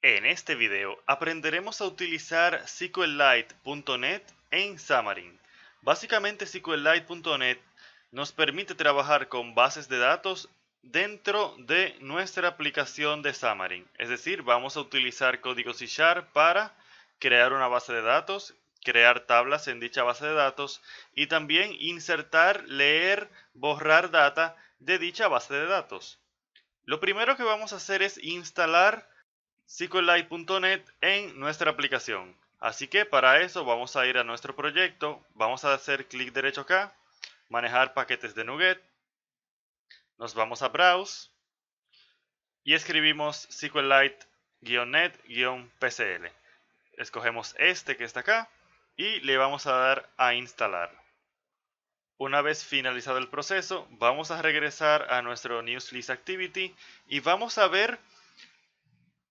En este video aprenderemos a utilizar SQLite.net en Xamarin. Básicamente SQLite.net nos permite trabajar con bases de datos dentro de nuestra aplicación de Xamarin. Es decir, vamos a utilizar código C# para crear una base de datos, crear tablas en dicha base de datos y también insertar, leer, borrar data de dicha base de datos. Lo primero que vamos a hacer es instalar SQLite.net en nuestra aplicación. Así que para eso vamos a ir a nuestro proyecto, vamos a hacer clic derecho acá, manejar paquetes de NuGet, nos vamos a Browse y escribimos SQLite-net-pcl. Escogemos este que está acá y le vamos a dar a instalar. Una vez finalizado el proceso, vamos a regresar a nuestro Newsflies Activity y vamos a ver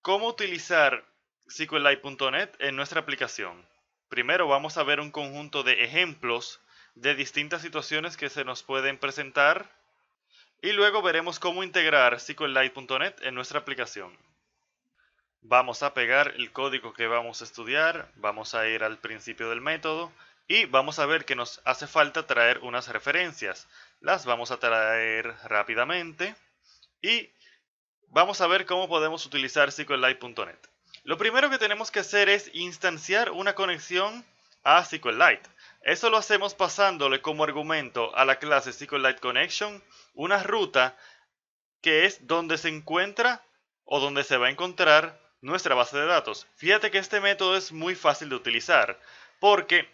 ¿cómo utilizar SQLite.net en nuestra aplicación? Primero vamos a ver un conjunto de ejemplos de distintas situaciones que se nos pueden presentar y luego veremos cómo integrar SQLite.net en nuestra aplicación. Vamos a pegar el código que vamos a estudiar, vamos a ir al principio del método y vamos a ver que nos hace falta traer unas referencias. Las vamos a traer rápidamente y vamos a ver cómo podemos utilizar SQLite.net. Lo primero que tenemos que hacer es instanciar una conexión a SQLite. Eso lo hacemos pasándole como argumento a la clase SQLite Connection una ruta que es donde se encuentra o donde se va a encontrar nuestra base de datos. Fíjate que este método es muy fácil de utilizar porque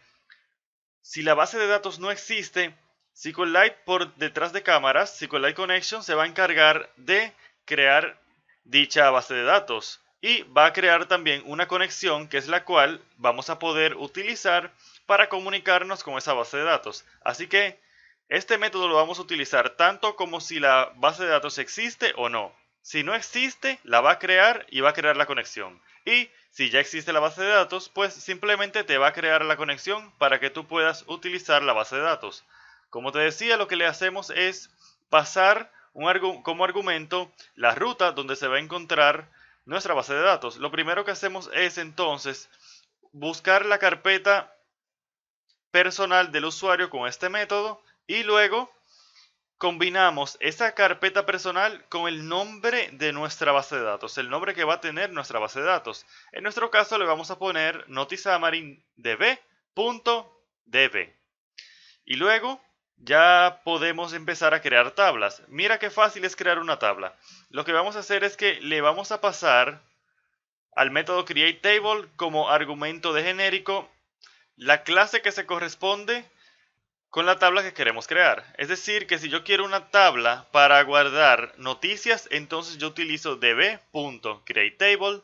si la base de datos no existe, SQLite por detrás de cámaras, SQLite Connection se va a encargar de crear dicha base de datos y va a crear también una conexión que es la cual vamos a poder utilizar para comunicarnos con esa base de datos. Así que este método lo vamos a utilizar tanto como si la base de datos existe o no. Si no existe, la va a crear y va a crear la conexión. Y si ya existe la base de datos, pues simplemente te va a crear la conexión para que tú puedas utilizar la base de datos. Como te decía, lo que le hacemos es pasar como argumento la ruta donde se va a encontrar nuestra base de datos. Lo primero que hacemos es entonces buscar la carpeta personal del usuario con este método y luego combinamos esa carpeta personal con el nombre de nuestra base de datos, el nombre que va a tener nuestra base de datos. En nuestro caso le vamos a poner notizamarindb.db y luego ya podemos empezar a crear tablas. Mira qué fácil es crear una tabla. Lo que vamos a hacer es que le vamos a pasar al método createTable como argumento de genérico la clase que se corresponde con la tabla que queremos crear. Es decir, que si yo quiero una tabla para guardar noticias, entonces yo utilizo db.createTable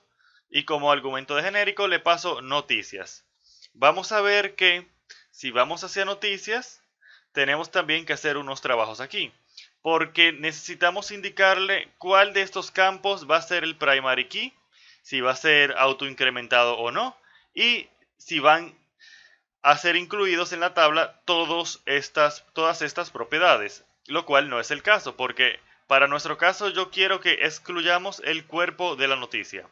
y como argumento de genérico le paso noticias. Vamos a ver que si vamos hacia noticias, tenemos también que hacer unos trabajos aquí, porque necesitamos indicarle cuál de estos campos va a ser el primary key, si va a ser autoincrementado o no, y si van a ser incluidos en la tabla todas estas propiedades, lo cual no es el caso, porque para nuestro caso yo quiero que excluyamos el cuerpo de la noticia.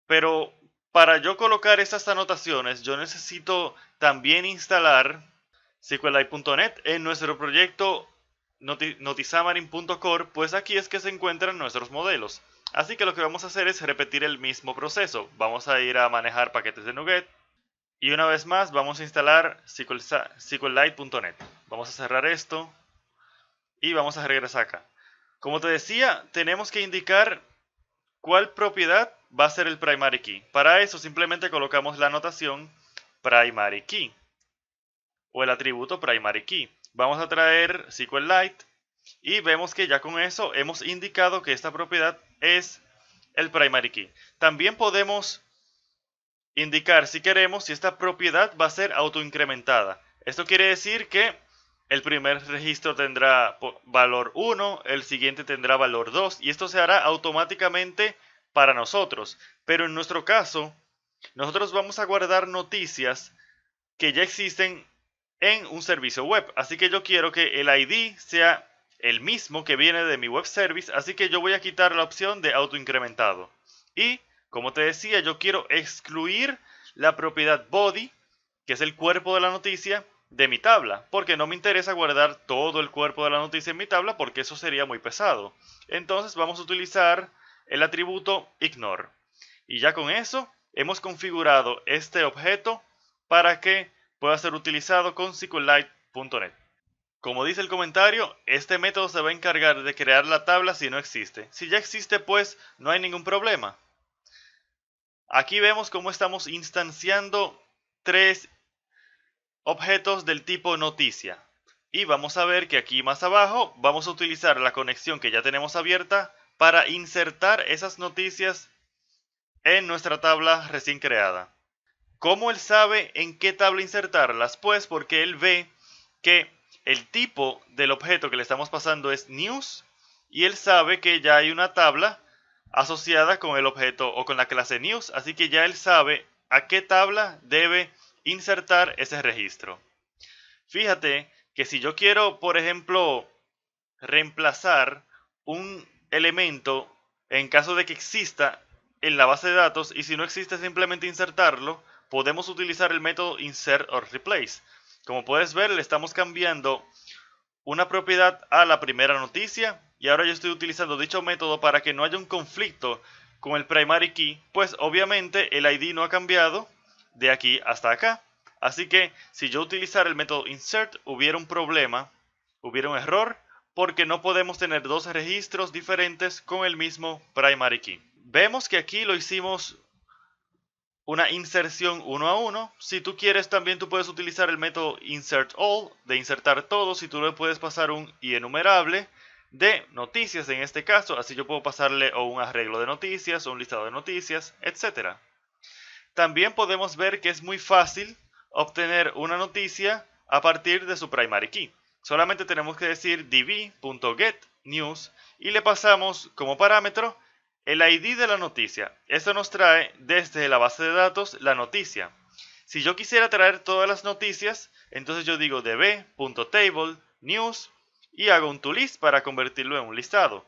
Pero para yo colocar estas anotaciones, yo necesito también instalar SQLite.net en nuestro proyecto notizamarin.core, pues aquí es que se encuentran nuestros modelos. Así que lo que vamos a hacer es repetir el mismo proceso. Vamos a ir a manejar paquetes de NuGet y una vez más vamos a instalar SQLite.net. Vamos a cerrar esto y vamos a regresar acá. Como te decía, tenemos que indicar cuál propiedad va a ser el primary key. Para eso simplemente colocamos la anotación primary key o el atributo primary key. Vamos a traer SQLite y vemos que ya con eso hemos indicado que esta propiedad es el primary key. También podemos indicar si queremos si esta propiedad va a ser autoincrementada. Esto quiere decir que el primer registro tendrá valor 1, el siguiente tendrá valor 2 y esto se hará automáticamente para nosotros. Pero en nuestro caso, nosotros vamos a guardar noticias que ya existen en un servicio web. Así que yo quiero que el ID sea el mismo que viene de mi web service, así que yo voy a quitar la opción de autoincrementado. Y Como te decía, yo quiero excluir la propiedad body, que es el cuerpo de la noticia, de mi tabla, porque no me interesa guardar todo el cuerpo de la noticia en mi tabla porque eso sería muy pesado. Entonces vamos a utilizar el atributo ignore. Y ya con eso hemos configurado este objeto para que pueda ser utilizado con SQLite.net. Como dice el comentario, este método se va a encargar de crear la tabla si no existe. Si ya existe, pues no hay ningún problema. Aquí vemos cómo estamos instanciando tres objetos del tipo noticia. Y vamos a ver que aquí más abajo vamos a utilizar la conexión que ya tenemos abierta para insertar esas noticias en nuestra tabla recién creada. ¿Cómo él sabe en qué tabla insertarlas? Pues porque él ve que el tipo del objeto que le estamos pasando es news y él sabe que ya hay una tabla asociada con el objeto o con la clase news, así que ya él sabe a qué tabla debe insertar ese registro. Fíjate que si yo quiero, por ejemplo, reemplazar un elemento en caso de que exista en la base de datos y si no existe simplemente insertarlo, podemos utilizar el método insert or replace. Como puedes ver, le estamos cambiando una propiedad a la primera noticia y ahora yo estoy utilizando dicho método para que no haya un conflicto con el primary key, pues obviamente el ID no ha cambiado de aquí hasta acá. Así que si yo utilizara el método insert hubiera un problema, hubiera un error, porque no podemos tener dos registros diferentes con el mismo primary key. Vemos que aquí lo hicimos una inserción uno a uno. Si tú quieres también tú puedes utilizar el método insert all de insertar todo. Si tú le puedes pasar un enumerable de noticias en este caso, así yo puedo pasarle o un arreglo de noticias o un listado de noticias, etc. También podemos ver que es muy fácil obtener una noticia a partir de su primary key. Solamente tenemos que decir db.getNews y le pasamos como parámetro el ID de la noticia. Esto nos trae desde la base de datos la noticia. Si yo quisiera traer todas las noticias, entonces yo digo db.table.news y hago un toList para convertirlo en un listado.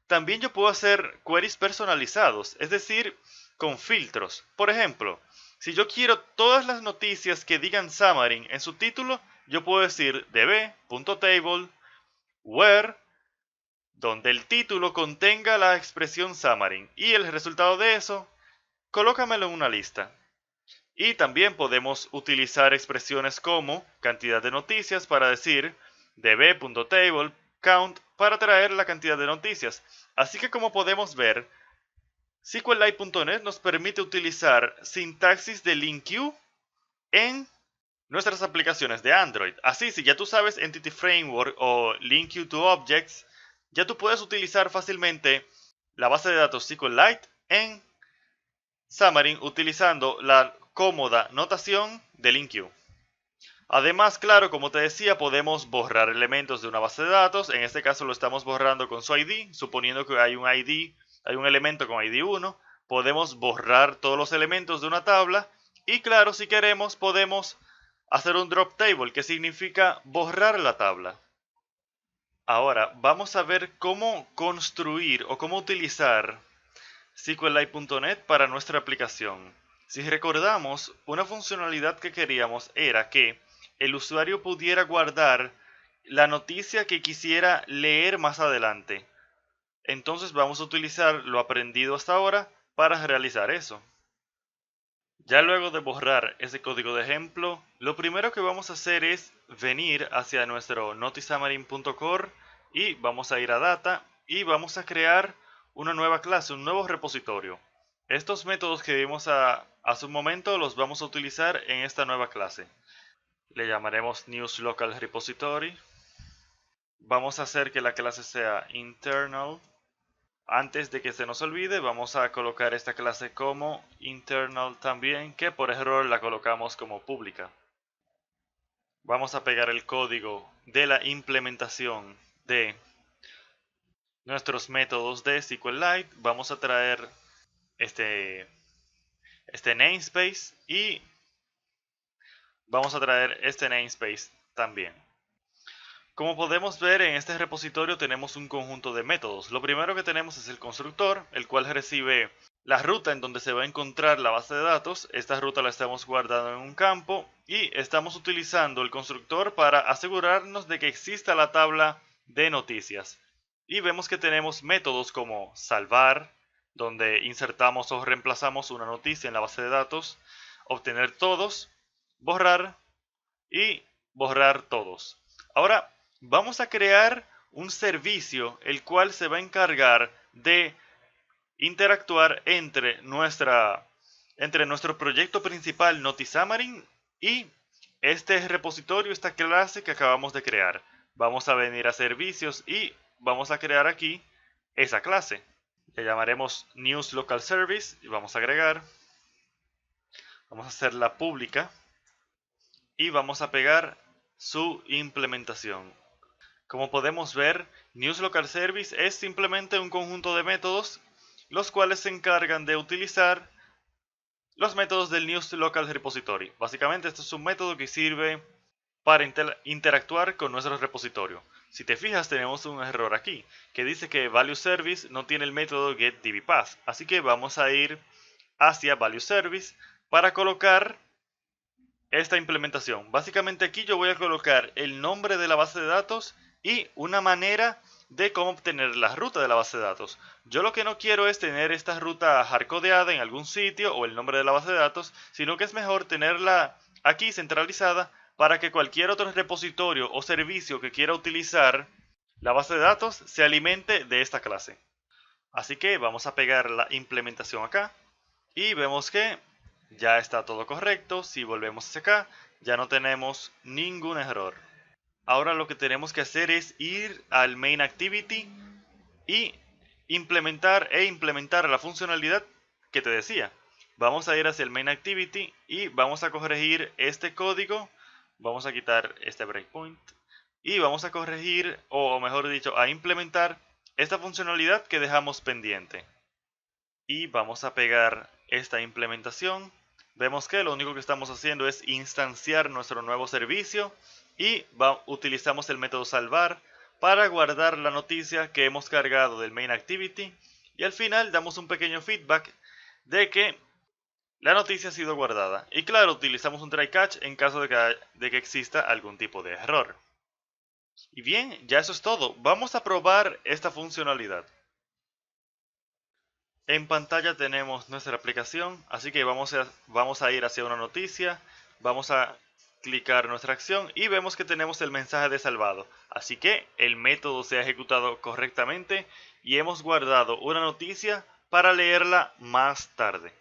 También yo puedo hacer queries personalizados, es decir, con filtros. Por ejemplo, si yo quiero todas las noticias que digan Xamarin en su título, yo puedo decir db.table where donde el título contenga la expresión Xamarin y el resultado de eso, colócamelo en una lista. Y también podemos utilizar expresiones como cantidad de noticias para decir db.table count para traer la cantidad de noticias. Así que como podemos ver, SQLite.net nos permite utilizar sintaxis de LINQ en nuestras aplicaciones de Android. Así, si ya tú sabes Entity Framework o LINQ to Objects, ya tú puedes utilizar fácilmente la base de datos SQLite en Xamarin utilizando la cómoda notación de LINQ. Además, claro, como te decía, podemos borrar elementos de una base de datos. En este caso lo estamos borrando con su ID, suponiendo que hay un elemento con ID 1. Podemos borrar todos los elementos de una tabla. Y claro, si queremos, podemos hacer un drop table, que significa borrar la tabla. Ahora, vamos a ver cómo construir o cómo utilizar SQLite.net para nuestra aplicación. Si recordamos, una funcionalidad que queríamos era que el usuario pudiera guardar la noticia que quisiera leer más adelante. Entonces vamos a utilizar lo aprendido hasta ahora para realizar eso. Ya luego de borrar ese código de ejemplo, lo primero que vamos a hacer es venir hacia nuestro noticeamarin.core y vamos a ir a data y vamos a crear una nueva clase, un nuevo repositorio. Estos métodos que vimos hace un momento los vamos a utilizar en esta nueva clase. Le llamaremos News Local Repository. Vamos a hacer que la clase sea internal. Antes de que se nos olvide, vamos a colocar esta clase como internal también, que por error la colocamos como pública. Vamos a pegar el código de la implementación de nuestros métodos de SQLite. Vamos a traer este namespace y vamos a traer este namespace también. Como podemos ver, en este repositorio tenemos un conjunto de métodos. Lo primero que tenemos es el constructor, el cual recibe la ruta en donde se va a encontrar la base de datos. Esta ruta la estamos guardando en un campo y estamos utilizando el constructor para asegurarnos de que exista la tabla de noticias. Y vemos que tenemos métodos como salvar, donde insertamos o reemplazamos una noticia en la base de datos, obtener todos, borrar y borrar todos. Ahora vamos a crear un servicio el cual se va a encargar de interactuar entre nuestro proyecto principal Notixamarin y este repositorio, esta clase que acabamos de crear. Vamos a venir a servicios y vamos a crear aquí esa clase. Le llamaremos News Local Service y vamos a agregar. Vamos a hacerla pública y vamos a pegar su implementación. Como podemos ver, News Local Service es simplemente un conjunto de métodos los cuales se encargan de utilizar los métodos del News Local Repository. Básicamente este es un método que sirve para interactuar con nuestro repositorio. Si te fijas, tenemos un error aquí que dice que Value Service no tiene el método getDbPath, así que vamos a ir hacia Value Service para colocar esta implementación. Básicamente aquí yo voy a colocar el nombre de la base de datos y una manera de cómo obtener la ruta de la base de datos. Yo lo que no quiero es tener esta ruta hardcodeada en algún sitio o el nombre de la base de datos, sino que es mejor tenerla aquí centralizada para que cualquier otro repositorio o servicio que quiera utilizar la base de datos se alimente de esta clase. Así que vamos a pegar la implementación acá y vemos que ya está todo correcto. Si volvemos hacia acá, ya no tenemos ningún error. Ahora lo que tenemos que hacer es ir al main activity y implementar la funcionalidad que te decía. Vamos a ir hacia el main activity y vamos a corregir este código. Vamos a quitar este breakpoint y vamos a corregir, o mejor dicho, a implementar esta funcionalidad que dejamos pendiente. Y vamos a pegar esta implementación. Vemos que lo único que estamos haciendo es instanciar nuestro nuevo servicio y utilizamos el método salvar para guardar la noticia que hemos cargado del main activity y al final damos un pequeño feedback de que la noticia ha sido guardada. Y claro, utilizamos un try catch en caso de que exista algún tipo de error. Y bien, ya eso es todo. Vamos a probar esta funcionalidad. En pantalla tenemos nuestra aplicación, así que vamos a ir hacia una noticia, vamos a clicar nuestra acción y vemos que tenemos el mensaje de salvado. Así que el método se ha ejecutado correctamente y hemos guardado una noticia para leerla más tarde.